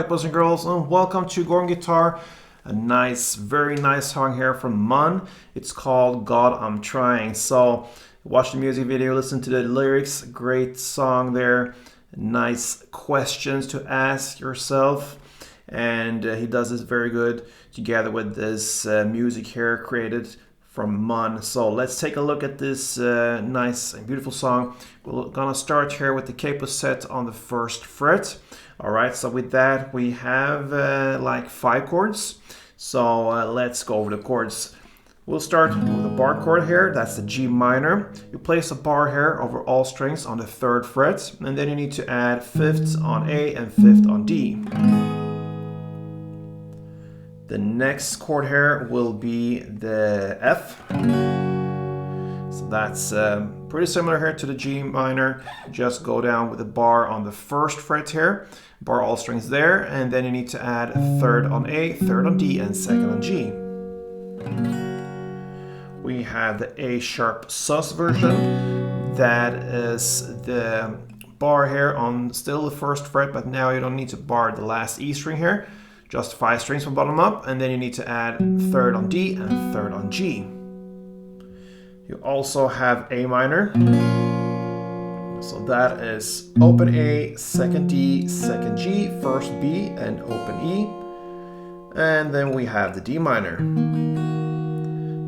Alright, boys and girls, and welcome to Gorgon Guitar. A nice, very nice song here from Munn. It's called God I'm Trying. So watch the music video, listen to the lyrics. Great song there. Nice questions to ask yourself. And he does this very good together with this music here created from Munn. So let's take a look at this nice and beautiful song. We're gonna start here with the capo set on the 1st fret. Alright, so with that we have like 5 chords. So let's go over the chords. We'll start with the bar chord here, that's the G minor. You place a bar here over all strings on the 3rd fret, and then you need to add 5th on A and 5th on D. The next chord here will be the F. So that's pretty similar here to the G minor. Just go down with the bar on the 1st fret here, bar all strings there, and then you need to add 3rd on A, 3rd on D, and 2nd on G. We have the A sharp sus version. That is the bar here on still the 1st fret, but now you don't need to bar the last E string here. Just 5 strings from bottom up, and then you need to add 3rd on D and 3rd on G. You also have A minor. So that is open A, 2nd D, 2nd G, 1st B, and open E. And then we have the D minor.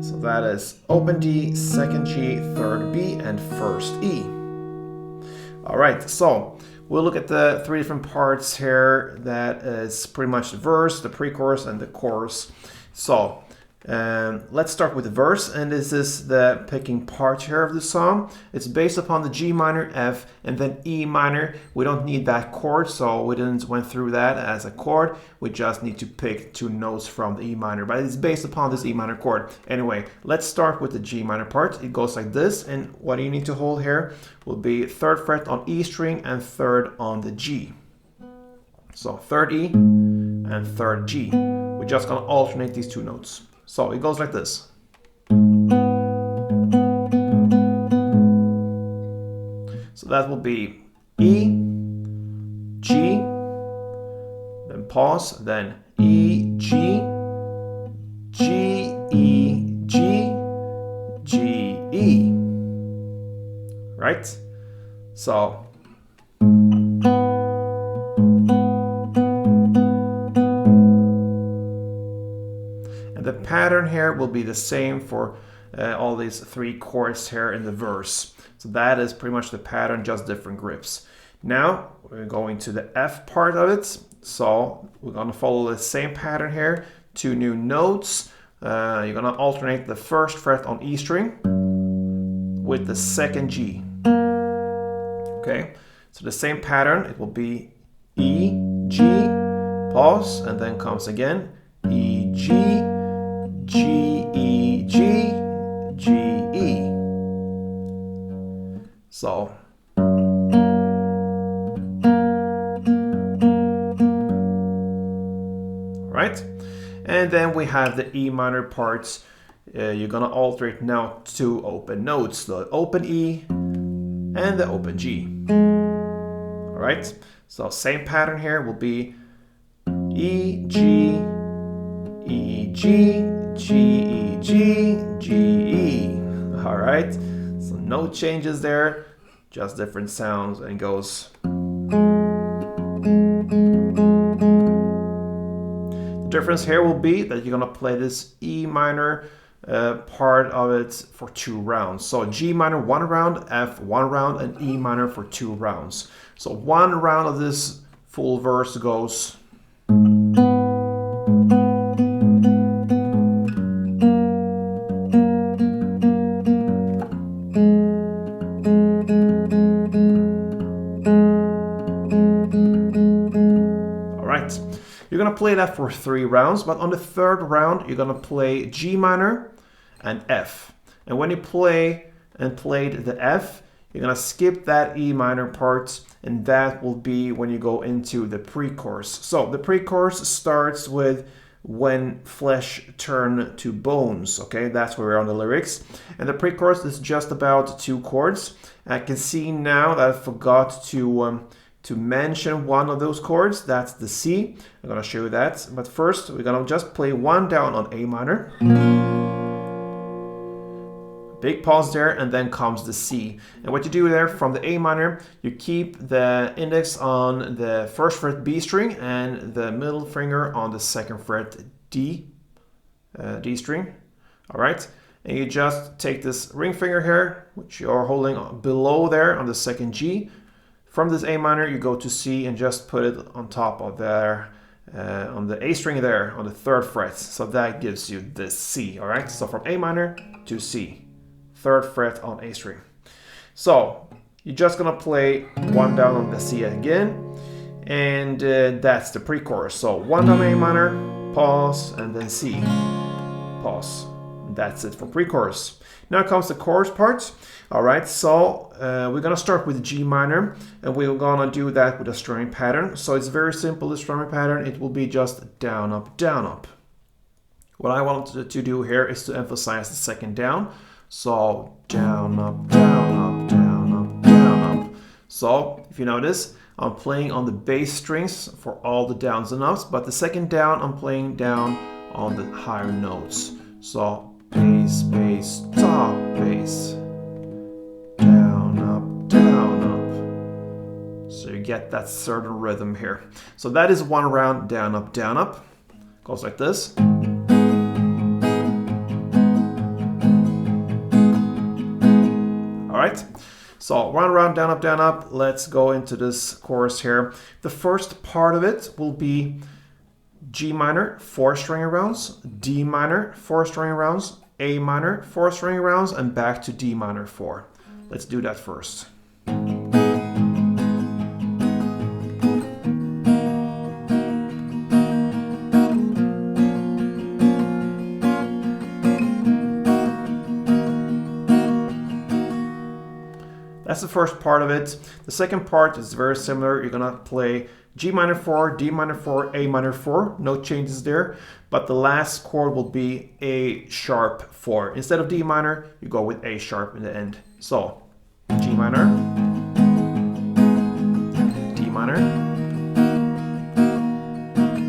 So that is open D, 2nd G, 3rd B, and 1st E. Alright, so we'll look at the 3 different parts here. That is pretty much the verse, the pre-chorus, and the chorus. So let's start with the verse, and this is the picking part here of the song. It's based upon the G minor, F, and then E minor. We don't need that chord, so we didn't went through that as a chord. We just need to pick 2 notes from the E minor, but it's based upon this E minor chord. Anyway, let's start with the G minor part. It goes like this, and what you need to hold here will be 3rd fret on E string and 3rd on the G. So 3rd E and 3rd G. We're just gonna alternate these 2 notes. So it goes like this. So that will be E, G, then pause, then E, G, G, E, G, G, E. Right? So the pattern here will be the same for all these 3 chords here in the verse. So that is pretty much the pattern, just different grips. Now we're going to the F part of it. So we're going to follow the same pattern here. 2 new notes. You're going to alternate the 1st fret on E string with the 2nd G. Okay, so the same pattern. It will be E, G, pause, and then comes again E, G, G, E, G, G, E. So right, and then we have the E minor parts. You're gonna alternate now 2 open notes, the open E and the open G. All right, so same pattern here will be E, G, E, G, G, E, G, G, E. All right, so no changes there, just different sounds, and goes. The difference here will be that you're gonna play this E minor part of it for 2 rounds. So G minor 1 round, F 1 round, and E minor for 2 rounds. So 1 round of this full verse goes. You're gonna play that for 3 rounds, but on the 3rd round, you're gonna play G minor and F. And when you played the F, you're gonna skip that E minor part, and that will be when you go into the pre-chorus. So the pre-chorus starts with when flesh turn to bones. Okay, that's where we're on the lyrics. And the pre-chorus is just about 2 chords. I can see now that I forgot to to mention one of those chords. That's the C. I'm going to show you that. But first, we're going to just play one down on A minor. Big pause there, and then comes the C. And what you do there from the A minor, you keep the index on the first fret B string and the middle finger on the second fret D string. All right. And you just take this ring finger here, which you're holding below there on the second G. From this A minor, you go to C and just put it on top of there, on the A string there, on the third fret. So that gives you this C, all right? So from A minor to C, third fret on A string. So you're just gonna play one down on the C again, and that's the pre-chorus. So one down A minor, pause, and then C, pause. That's it for pre-chorus. Now comes the chorus part. All right, so we're gonna start with G minor, and we're gonna do that with a strumming pattern. So it's very simple, the strumming pattern. It will be just down, up, down, up. What I wanted to do here is to emphasize the second down. So down, up, down, up, down, up, down, up. So if you notice, I'm playing on the bass strings for all the downs and ups, but the second down, I'm playing down on the higher notes. So bass, bass, top, bass, down, up, down, up. So you get that certain rhythm here. So that is one round, down, up, down, up. Goes like this. All right. So one round, down, up, down, up. Let's go into this chorus here. The first part of it will be G minor, 4 string rounds, D minor, 4 string rounds, A minor, 4 string rounds, and back to D minor 4. Let's do that first. That's the first part of it. The second part is very similar. You're gonna play G minor 4, D minor 4, A minor 4. No changes there. But the last chord will be A sharp 4. Instead of D minor, you go with A sharp in the end. So G minor, D minor,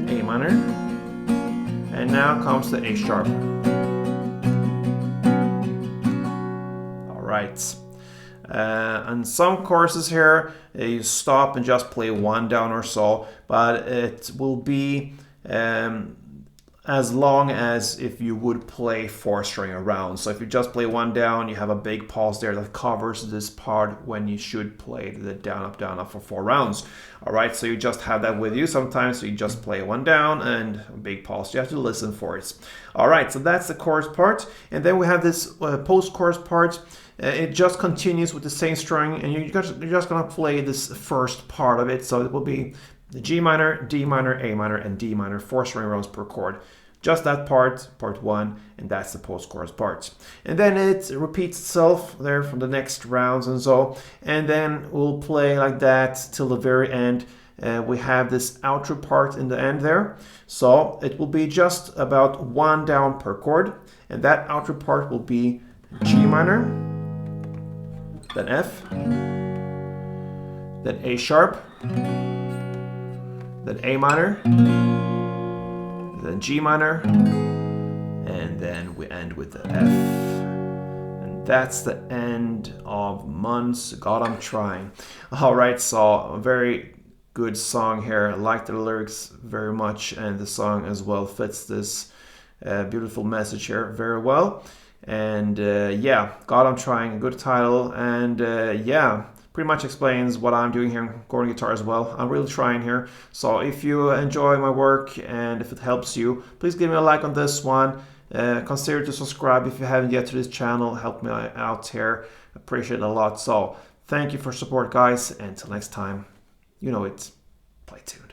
A minor, and now comes the A sharp. All right. And some choruses here, you stop and just play one down or so, but it will be as long as if you would play 4 string around. So if you just play one down, you have a big pause there that covers this part when you should play the down, up for 4 rounds. All right, so you just have that with you. Sometimes you just play one down and a big pause. You have to listen for it. All right, so that's the chorus part. And then we have this post-chorus part. It just continues with the same string, and you're just gonna play this first part of it. So it will be the G minor, D minor, A minor, and D minor, 4 string rounds per chord. Just that part 1, and that's the post-chorus part. And then it repeats itself there from the next rounds and so. And then we'll play like that till the very end. We have this outro part in the end there. So it will be just about 1 down per chord, and that outro part will be G minor, then F, then A sharp, then A minor, then G minor, and then we end with the F. And that's the end of Munn's God I'm Trying. All right, so a very good song here. I like the lyrics very much, and the song as well fits this beautiful message here very well. And yeah, God I'm Trying, a good title, and yeah, pretty much explains what I'm doing here in chord guitar as well. I'm really trying here. So if you enjoy my work and if it helps you, please give me a like on this one. Consider to subscribe if you haven't yet to this channel. Help me out here. Appreciate it a lot. So thank you for support, guys. Until next time, you know it. Play tuned.